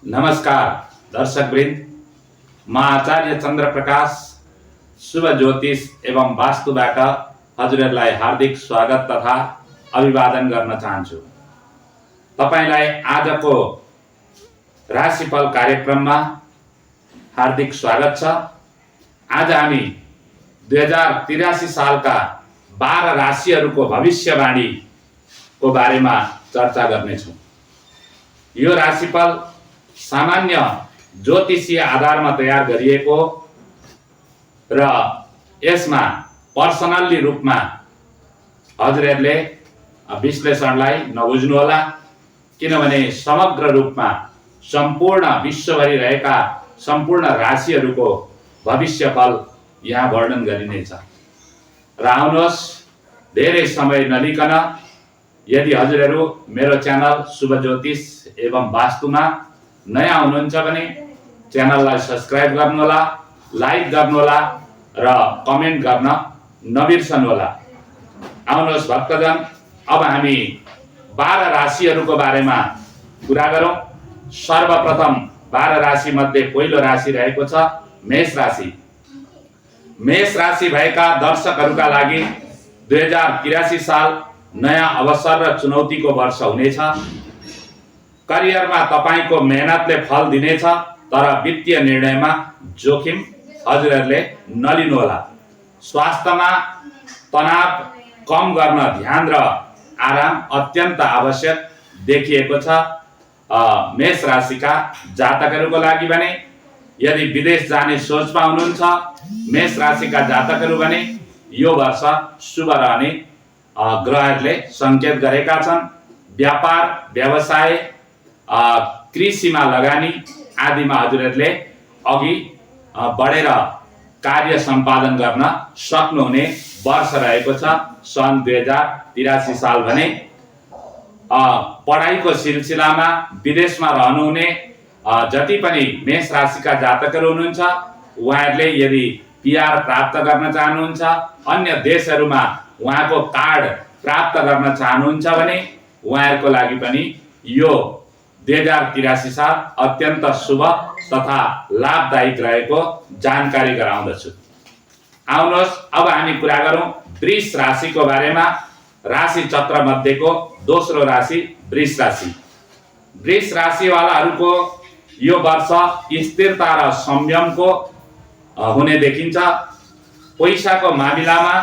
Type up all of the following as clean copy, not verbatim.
नमस्कार दर्शकवृन्द, म आचार्य चन्द्रप्रकाश शुभ ज्योतिष एवं वास्तुबाट हजुरहरूलाई हार्दिक स्वागत तथा अभिवादन गर्न चाहन्छु। तपाईलाई आजको राशिफल कार्यक्रममा हार्दिक स्वागत छ। आज हामी 2083 सालका 12 राशिहरूको भविष्यवाणीको बारेमा चर्चा गर्नेछौँ। यो राशिफल सामान्य ज्योतिषीय आधारमा तयार गरिएको र यसमा पर्सनल्ली रूपमा हजुरहरूले विश्लेषणलाई नबुझ्नुहोला, किनभने समग्र रूपमा सम्पूर्ण विश्वभरि रहेका सम्पूर्ण राशिहरूको भविष्यफल यहाँ वर्णन गरिनेछ। र आउनुहोस्, धेरै समय नलिकन यदि हजुरहरू मेरो च्यानल शुभ ज्योतिष एवं वास्तुमा नयाँ हुनुहुन्छ भने च्यानललाई सब्स्क्राइब गर्नुहोला, लाइक गर्नुहोला र कमेन्ट गर्न नबिर्सनुहोला। आउनुहोस् भक्तजन, अब हामी 12 राशिहरूको बारेमा कुरा गरौँ। सर्वप्रथम 12 राशि मध्ये पहिलो राशि रहेको छ मेष राशि। मेष राशि भएका दर्शकहरूका लागि 2083 साल नयाँ अवसर र चुनौतीको वर्ष हुनेछ। करियरमा तपाईको मेहनतले फल दिनेछ, तर वित्तीय निर्णयमा जोखिम हजुरहरूले नलिनुहोला। स्वास्थ्यमा तनाव कम गर्न ध्यान र आराम अत्यन्त आवश्यक देखिएको छ। मेष राशिका जातकहरूको लागि भने यदि विदेश जाने सोचमा हुनुहुन्छ मेष राशिका जातकहरू भने यो वर्ष शुभ रहने ग्रहहरूले सङ्केत गरेका छन्। व्यापार, व्यवसाय, कृषिमा लगानी आदिमा हजुरहरूले अघि बढेर कार्य सम्पादन गर्न सक्नुहुने वर्ष रहेको छ। सन् 2083 साल भने पढाइको सिलसिलामा विदेशमा रहनुहुने जति पनि मेष राशिका जातकहरू हुनुहुन्छ उहाँहरूले यदि PR प्राप्त गर्न चाहनुहुन्छ, अन्य देशहरूमा उहाँको कार्ड प्राप्त गर्न चाहनुहुन्छ भने उहाँहरूको लागि पनि यो 2083 साल अत्यन्त शुभ तथा लाभदायक रहेको जानकारी गराउँदछु। आउनुहोस्, अब हामी कुरा गरौँ वृष राशिको बारेमा। राशि चक्र मध्येको दोस्रो राशि वृष राशि। वृष राशिवालाहरूको यो वर्ष स्थिरता र संयमको हुने देखिन्छ। पैसाको मामिलामा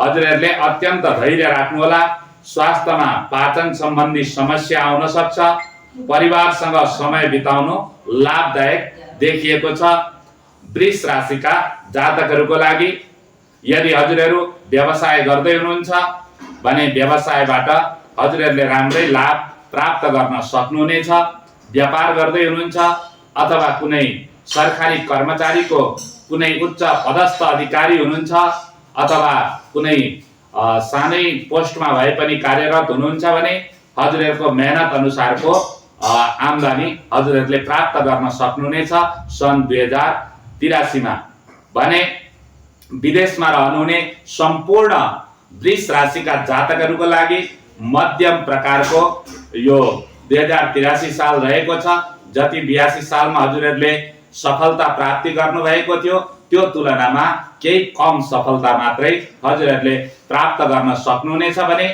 हजुरहरूले अत्यन्त धैर्य राख्नुहोला। स्वास्थ्यमा पाचन सम्बन्धी समस्या आउन सक्छ। परिवारसँग समय बिताउनु लाभदायक देखिएको छ। वृष राशिका जातकहरूको लागि यदि हजुरहरू व्यवसाय गर्दै हुनुहुन्छ भने व्यवसायबाट हजुरहरूले राम्रै लाभ प्राप्त गर्न सक्नुहुनेछ। व्यापार गर्दै हुनुहुन्छ अथवा कुनै सरकारी कर्मचारीको कुनै उच्च पदस्थ अधिकारी हुनुहुन्छ अथवा कुनै सानै पोस्टमा भए पनि कार्यरत हुनुहुन्छ भने हजुरहरूको मेहनत अनुसारको आम्दानी हजुरहरूले प्राप्त गर्न सक्नुहुनेछ। सन् 2083 मा भने विदेशमा रहनुहुने सम्पूर्ण वृष राशिका जातकहरूको लागि मध्यम प्रकारको यो 2083 साल रहेको छ। जति 82 सालमा हजुरहरूले सफलता प्राप्ति गर्नुभएको थियो त्यो तुलनामा केही कम सफलता मात्रै हजुरहरूले प्राप्त गर्न सक्नुहुनेछ भने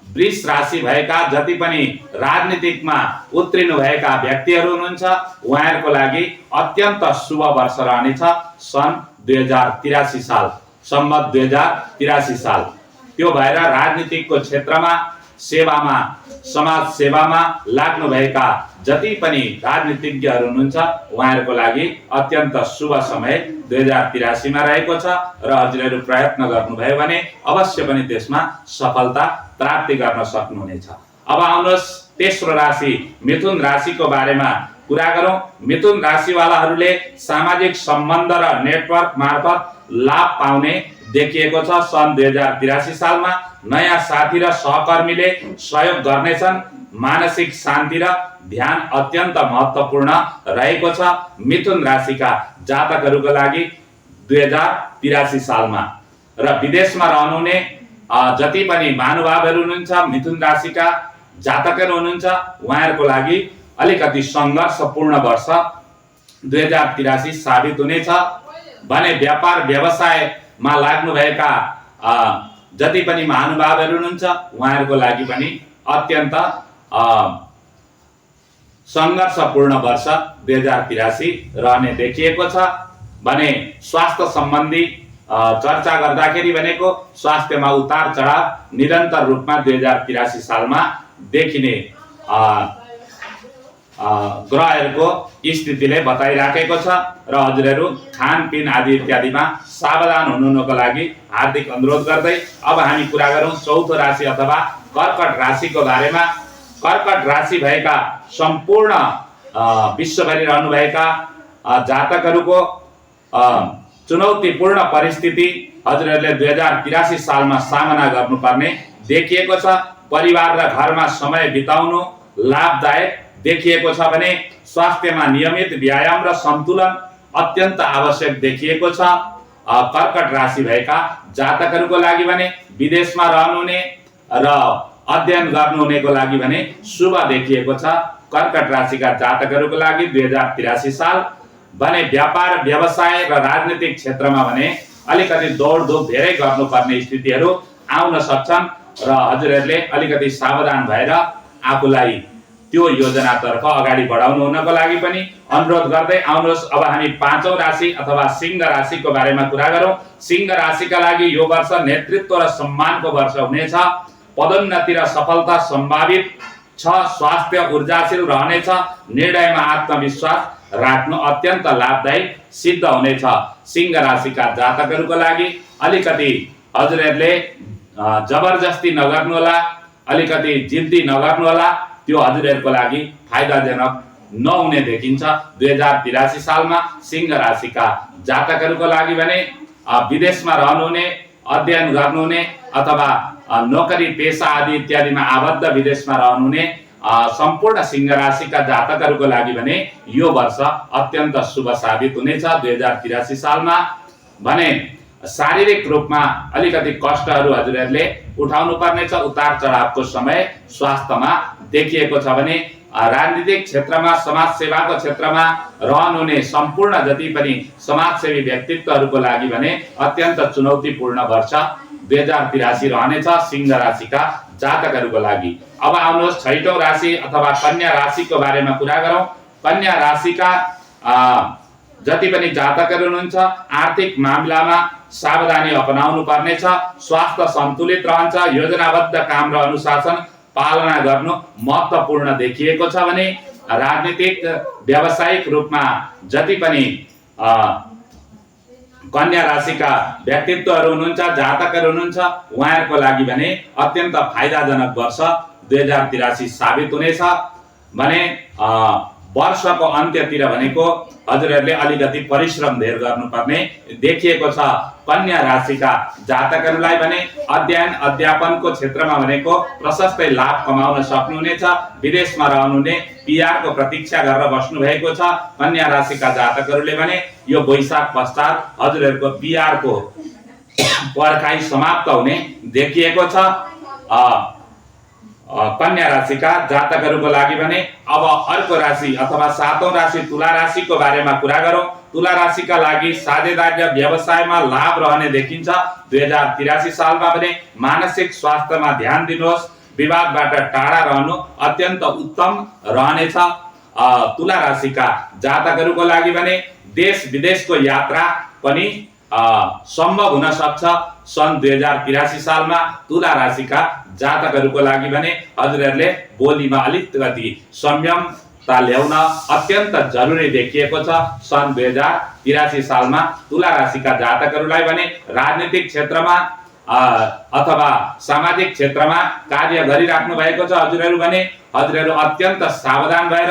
वृष राशि भएका जति पनि राजनीतिकमा उत्रिनु भएका व्यक्तिहरू हुनुहुन्छ उहाँहरूको लागि अत्यन्त शुभ वर्ष रहनेछ। सन् 2083 साल, सम्मत 2083 साल। त्यो भएर राजनीतिकको क्षेत्रमा, सेवामा, समाज सेवामा लाग्नु भएका जति पनि राजनीतिज्ञहरू हुनुहुन्छ उहाँहरूको लागि अत्यन्त शुभ समय 2083 मा रहेको छ र हजुरहरू प्रयत्न गर्नुभयो भने अवश्य पनि त्यसमा सफलता प्राप्ति गर्न सक्नुहुनेछ। अब आउनुहोस् तेस्रो राशि मिथुन राशिको बारेमा कुरा गरौँ। मिथुन राशिवालाहरूले सामाजिक सम्बन्ध र नेटवर्क मार्फत लाभ पाउने देखिएको छ। सन् 2083 सालमा नयाँ साथी र सहकर्मीले सहयोग गर्नेछन्। मानसिक शान्ति र ध्यान अत्यन्त महत्त्वपूर्ण रहेको छ मिथुन राशिका जातकहरूको लागि 2083 सालमा। र विदेशमा रहनुहुने जति पनि महानुभावहरू हुनुहुन्छ मिथुन राशिका जातकहरू हुनुहुन्छ उहाँहरूको लागि अलिकति सङ्घर्षपूर्ण वर्ष 2083 साबित हुनेछ भने व्यापार व्यवसायमा लाग्नुभएका जति पनि महानुभावहरू हुनुहुन्छ उहाँहरूको लागि पनि अत्यन्त सङ्घर्षपूर्ण वर्ष 2083 रहने देखिएको छ भने स्वास्थ्य सम्बन्धी चर्चा गर्दाखेरि भनेको स्वास्थ्यमा उतार चढाव निरन्तर रूपमा 2083 सालमा देखिने ग्रहहरूको स्थितिले बताइराखेको छ र हजुरहरू खानपिन आदि इत्यादिमा सावधान हुनुको लागि हार्दिक अनुरोध गर्दै अब हामी कुरा गरौँ चौथो राशि अथवा कर्कट राशिको बारेमा। कर्कट राशि भएका सम्पूर्ण विश्वभरि रहनुभएका जातकहरूको चुनौतीपूर्ण परिस्थिति हजुरहरूले 2083 सालमा सामना गर्नुपर्ने देखिएको छ। परिवार र घरमा समय बिताउनु लाभदायक देखिएको छ भने स्वास्थ्यमा नियमित व्यायाम र सन्तुलन अत्यन्त आवश्यक देखिएको छ। कर्कट राशि भएका जातकहरूको लागि भने विदेशमा रहनुहुने र अध्ययन गर्नुहुनेको लागि भने शुभ देखिएको छ। कर्कट राशिका जातकहरूको लागि 2083 साल भने व्यापार व्यवसाय र राजनीतिक क्षेत्रमा भने अलिकति दौडधुप धेरै गर्नुपर्ने स्थितिहरू आउन सक्छन् र हजुरहरूले अलिकति सावधान भएर आफूलाई त्यो योजनातर्फ अगाडि बढाउनु हुनको लागि पनि अनुरोध गर्दै आउनुहोस्। अब हामी पाँचौं राशि अथवा सिंह राशिको बारेमा कुरा गरौँ। सिंह राशिका लागि यो वर्ष नेतृत्व र सम्मानको वर्ष हुनेछ। पदोन्नति र सफलता सम्भावित छ। स्वास्थ्य ऊर्जाशील रहनेछ। निर्णयमा आत्मविश्वास राख्नु अत्यन्त लाभदायी सिद्ध हुनेछ। सिंह राशिका जातकहरूको लागि अलिकति हजुरहरूले जबरजस्ती नगर्नुहोला, अलिकति जिद्दी नगर्नुहोला, त्यो हजुरहरूको लागि फाइदाजनक नहुने देखिन्छ। 2083 सालमा सिंह राशिका जातकहरूको लागि भने विदेशमा रहनुहुने, अध्ययन गर्नुहुने अथवा नोकरी पेशा आदि इत्यादिमा आबद्ध विदेशमा रहनुहुने सम्पूर्ण सिंह राशिका जातकहरूको लागि भने यो वर्ष अत्यन्त शुभ साबित हुनेछ। 2083 सालमा भने शारीरिक रूपमा अलिकति कष्टहरू हजुरहरूले उठाउनु पर्नेछ। उतार चढावको समय स्वास्थ्यमा देखिएको छ भने राजनीतिक क्षेत्रमा, समाज सेवाको क्षेत्रमा रहनुहुने सम्पूर्ण जति पनि समाजसेवी व्यक्तित्वहरूको लागि भने अत्यन्त चुनौतीपूर्ण वर्ष 2083 रहनेछ सिंह राशिका जातकहरूको लागि। अब आउनुहोस् छैटौं राशि अथवा कन्या राशिको बारेमा कुरा गरौँ। कन्या राशिका जति पनि जातकहरू हुनुहुन्छ आर्थिक मामिलामा सावधानी अपनाउनु पर्नेछ। स्वास्थ्य सन्तुलित रहन्छ। योजनाबद्ध काम र अनुशासन पालना गर्नु महत्त्वपूर्ण देखिएको छ भने राजनीतिक व्यावसायिक रूपमा जति पनि कन्या राशिका व्यक्तित्वहरू हुनुहुन्छ, जातकहरू हुनुहुन्छ उहाँहरूको लागि भने अत्यन्त फाइदाजनक वर्ष 2083 साबित हुनेछ भने वर्षको अन्त्यतिर भनेको हजुरहरूले अलिकति परिश्रम धेर गर्नुपर्ने देखिएको छ। कन्या राशिका जातकहरूलाई भने अध्ययन अध्यापनको क्षेत्रमा भनेको प्रशस्तै लाभ कमाउन सक्नुहुनेछ। विदेशमा रहनुहुने पीआर को प्रतीक्षा गरेर बस्नु भएको छ। कन्या राशिका जातकहरूले भने यो वैशाख पश्चात हजुरहरूको पीआर को पर्खाइ समाप्त हुने देखिएको छ। कन्या राशिका जातकहरूको लागि भने अब अर्को राशि अथवा सातौं राशि तुला राशिको बारेमा कुरा गरौँ। तुला राशिका लागि साझेदारी व्यवसायमा लाभ रहने देखिन्छ। 2083 सालमा भने मानसिक स्वास्थ्यमा ध्यान दिनुहोस्। विवादबाट टाढा रहनु अत्यन्त उत्तम रहनेछ। तुला राशिका जातकहरूको लागि भने देश विदेशको यात्रा पनि सम्भव हुन सक्छ। सन् 2083 सालमा तुला राशिका जातकहरूको लागि भने हजुरहरूले बोलीमा अलिकति संयमता ल्याउन अत्यन्त जरुरी देखिएको छ। सन् 2083 सालमा तुला राशिका जातकहरूलाई भने राजनीतिक क्षेत्रमा अथवा सामाजिक क्षेत्रमा कार्य गरिराख्नु भएको छ हजुरहरू भने हजुरहरू अत्यन्त सावधान भएर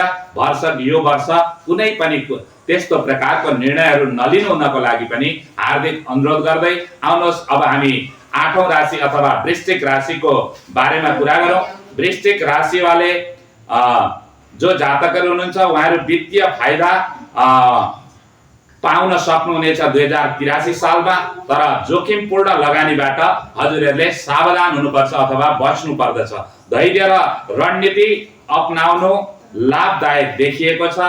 यो वर्ष कुनै पनि त्यस्तो प्रकारको निर्णयहरू नलिनु हुनको लागि पनि हार्दिक अनुरोध गर्दै आउनुहोस्। अब हामी आठौं राशि अथवा वृश्चिक राशिको बारेमा कुरा गरौँ। वृश्चिक राशि वाले जो जातकहरू हुनुहुन्छ उहाँहरू वित्तीय फाइदा पाउन सक्नुहुनेछ 2083 सालमा। तर जोखिमपूर्ण लगानीबाट हजुरहरूले सावधान हुनुपर्छ अथवा बच्नु पर्दछ। धैर्य र रणनीति अपनाउनु लाभदायक देखिएको छ।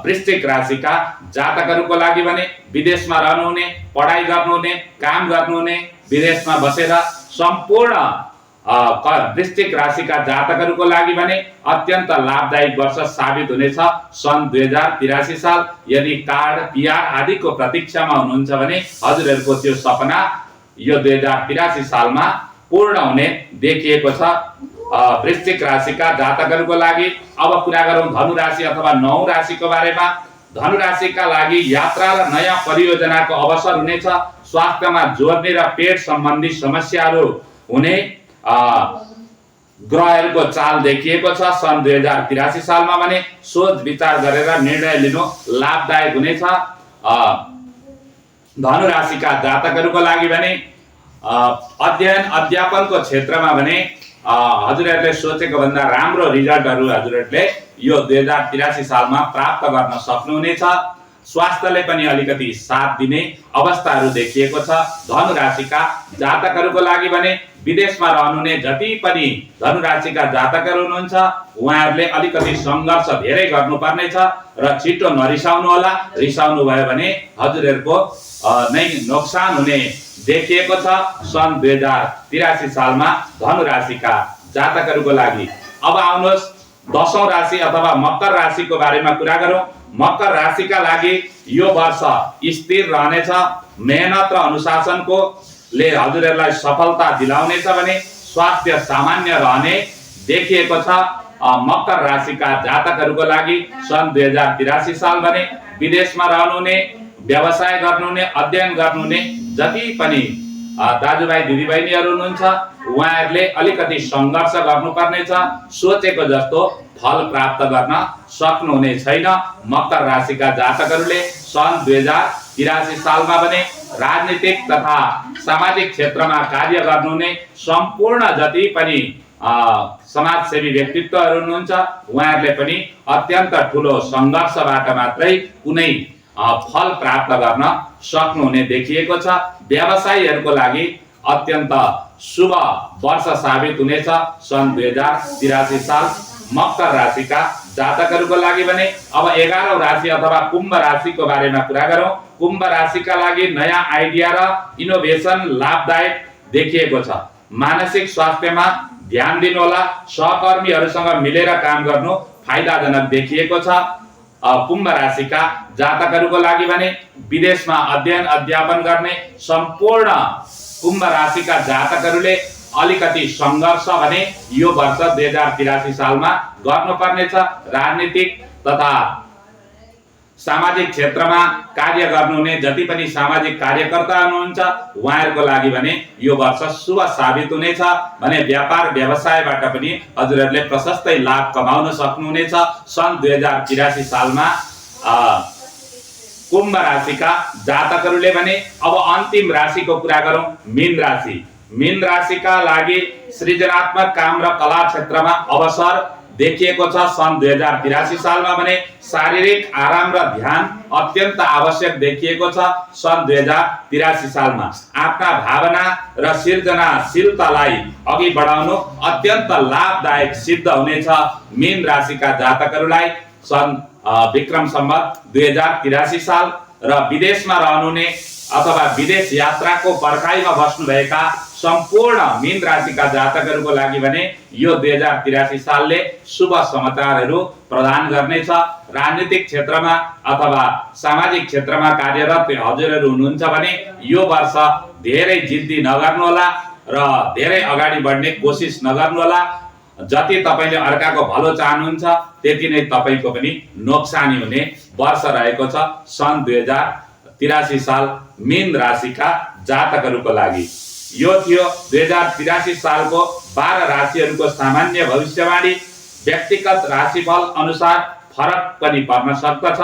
वृश्चिक राशिका जातकहरूको लागि भने विदेशमा रहनुहुने, पढाइ गर्नुहुने, काम गर्नुहुने, विदेशमा बसेर सम्पूर्ण वृश्चिक राशिका जातकहरूको लागि भने अत्यन्त लाभदायक वर्ष साबित हुनेछ सन् 2083 साल। यदि कार्ड, पिआर आदिको प्रतीक्षामा हुनुहुन्छ भने हजुरहरूको त्यो सपना यो 2083 सालमा पूर्ण हुने देखिएको छ। वृश्चिक राशिका जातकहरूको लागि अब कुरा गरौँ धनु राशि अथवा 9 राशिको बारेमा। धनु राशिका लागि यात्रा र नयाँ परियोजनाको अवसर हुनेछ। स्वास्थ्यमा जोर्नी र पेट सम्बन्धी समस्याहरू हुने ग्रहहरूको चाल देखिएको छ। सन् 2083 सालमा भने सोच विचार गरेर निर्णय लिनु लाभदायक हुनेछ। धनु राशिका जातकहरूको लागि भने अध्ययन अध्यापनको क्षेत्रमा भने हजुरहरूले सोचेको भन्दा राम्रो रिजल्टहरू हजुरहरूले यो 2083 सालमा प्राप्त गर्न सक्नुहुनेछ। स्वास्थ्यले पनि अलिकति साथ दिने अवस्थाहरू देखिएको छ। धनु राशिका जातकहरूको लागि भने विदेशमा रहनुहुने जति पनि धनु राशिका जातकहरू हुनुहुन्छ उहाँहरूले अलिकति सङ्घर्ष धेरै गर्नुपर्नेछ र छिटो नरिसाउनु होला। रिसाउनु भयो भने हजुरहरूको नै नोक्सान हुने देखिएको छ सन् 2083 सालमा धनु राशिका जातकहरूको लागि। अब आउनुहोस् 10औं राशि अथवा मकर राशिको बारेमा कुरा गरौँ। मकर राशिका लागि यो वर्ष स्थिर रहनेछ। मेहनत र अनुशासनको ले हजुरहरूलाई सफलता दिलाउनेछ भने स्वास्थ्य सामान्य रहने देखिएको छ। मकर राशिका जातकहरूको लागि सन् 2083 साल भने विदेशमा रहनुहुने, व्यवसाय गर्नुहुने, अध्ययन गर्नुहुने जति पनि दाजुभाइ दिदीबहिनीहरू हुनुहुन्छ उहाँहरूले अलिकति सङ्घर्ष गर्नुपर्नेछ। सोचेको जस्तो फल प्राप्त गर्न सक्नुहुने छैन। मकर राशिका जातकहरूले सन् 2083 सालमा भने राजनीतिक तथा सामाजिक क्षेत्रमा कार्य गर्नुहुने सम्पूर्ण जति पनि समाजसेवी व्यक्तित्वहरू हुनुहुन्छ उहाँहरूले पनि अत्यन्त ठुलो सङ्घर्षबाट मात्रै कुनै फल प्राप्त गर्न सक्नुहुने देखिएको छ। व्यवसायीहरूको लागि अत्यन्त शुभ वर्ष साबित हुनेछ सन् 2083 साल मकर राशिका जातकहरूको लागि भने। अब 11औं राशि अथवा कुम्भ राशिको बारेमा कुरा गरौँ। कुम्भ राशिका लागि नयाँ आइडिया र इनोभेसन लाभदायक देखिएको छ। मानसिक स्वास्थ्यमा ध्यान दिनुहोला। सहकर्मीहरूसँग मिलेर काम गर्नु फाइदाजनक देखिएको छ। कुम्भ राशिका जातकहरूको लागि भने विदेशमा अध्ययन अध्यापन गर्ने सम्पूर्ण कुम्भ राशिका जातकहरूले अलिकति सङ्घर्ष भने यो वर्ष 2083 सालमा गर्नुपर्नेछ। राजनीतिक तथा सामाजिक क्षेत्रमा कार्य गर्नुहुने जति पनि सामाजिक कार्यकर्ता हुनुहुन्छ उहाँहरूको लागि भने यो वर्ष शुभ साबित हुनेछ भने व्यापार व्यवसायबाट पनि हजुरहरूले प्रशस्तै लाभ कमाउन सक्नुहुनेछ। सन् 2083 सालमा कुम्भ राशिका जातकहरूले भने। अब अन्तिम राशिको कुरा गरौँ मीन राशि। मीन राशिका लागि सृजनात्मक काम र कला क्षेत्रमा अवसर देखिएको छ। सन् 2083 सालमा भने शारीरिक आराम र ध्यान अत्यन्त आवश्यक देखिएको छ। सन् 2083 सालमा आफ्ना भावना र सृजनाशीलतालाई अघि बढाउनु अत्यन्त लाभदायक सिद्ध हुनेछ मीन राशिका जातकहरूलाई सन् विक्रम सम्वत 2083 साल। र विदेशमा रहनुहुने अथवा विदेश यात्राको पर्खाइमा बस्नुभएका सम्पूर्ण मीन राशिका जातकहरूको लागि भने यो 2083 सालले शुभ समाचारहरू प्रदान गर्नेछ। राजनीतिक क्षेत्रमा अथवा सामाजिक क्षेत्रमा कार्यरत हजुरहरू हुनुहुन्छ भने यो वर्ष धेरै जिद्दी नगर्नुहोला र धेरै अगाडि बढ्ने कोसिस नगर्नुहोला। जति तपाईले अर्काको भलो चाहनुहुन्छ त्यति नै तपाईको पनि नोक्सानी हुने वर्ष रहेको छ सन् 2083 साल मीन राशिका जातकहरूको लागि। यो थियो 2083 सालको 12 राशिहरूको सामान्य भविष्यवाणी। व्यक्तिगत राशिफल अनुसार फरक पनि पर्न सक्दछ।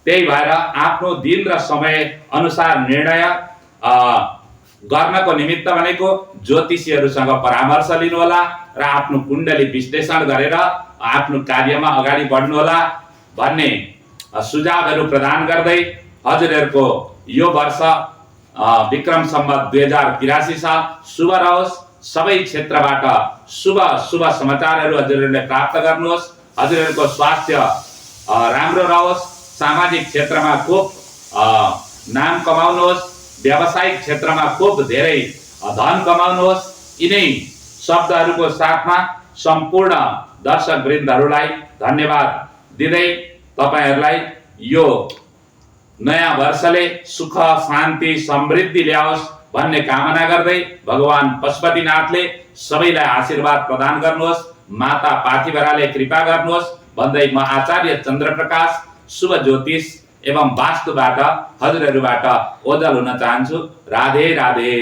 त्यही भएर आफ्नो दिन र समय अनुसार निर्णय गर्नको निमित्त भनेको ज्योतिषीहरूसँग परामर्श लिनुहोला र आफ्नो कुण्डली विश्लेषण गरेर आफ्नो कार्यमा अगाडि बढ्नुहोला भन्ने सुझावहरू प्रदान गर्दै हजुरहरूको यो वर्ष विक्रम सम्वत 2083 साल शुभ रहोस्। सबै क्षेत्रबाट शुभ समाचारहरू हजुरहरूले प्राप्त गर्नुहोस्। हजुरहरूको स्वास्थ्य राम्रो रहोस्, सामाजिक क्षेत्रमा खूब नाम कमाउनुहोस्, व्यावसायिक क्षेत्रमा खूब धेरै धन कमाउनुहोस्। यिनै शब्दहरूको साथमा सम्पूर्ण दर्शक वृन्दहरूलाई धन्यवाद दिँदै तपाईहरूलाई यो नयाँ वर्षले सुख, शान्ति, समृद्धि ल्याओस् भन्ने कामना गर्दै भगवान पशुपतिनाथले सबैलाई आशीर्वाद प्रदान गर्नुहोस्, माता पार्थिवराले कृपा गर्नुहोस् भन्दै म आचार्य चन्द्रप्रकाश शुभ ज्योतिष एवं वास्तुबाट हजुरहरूबाट ओझल हुन चाहन्छु। राधे राधे।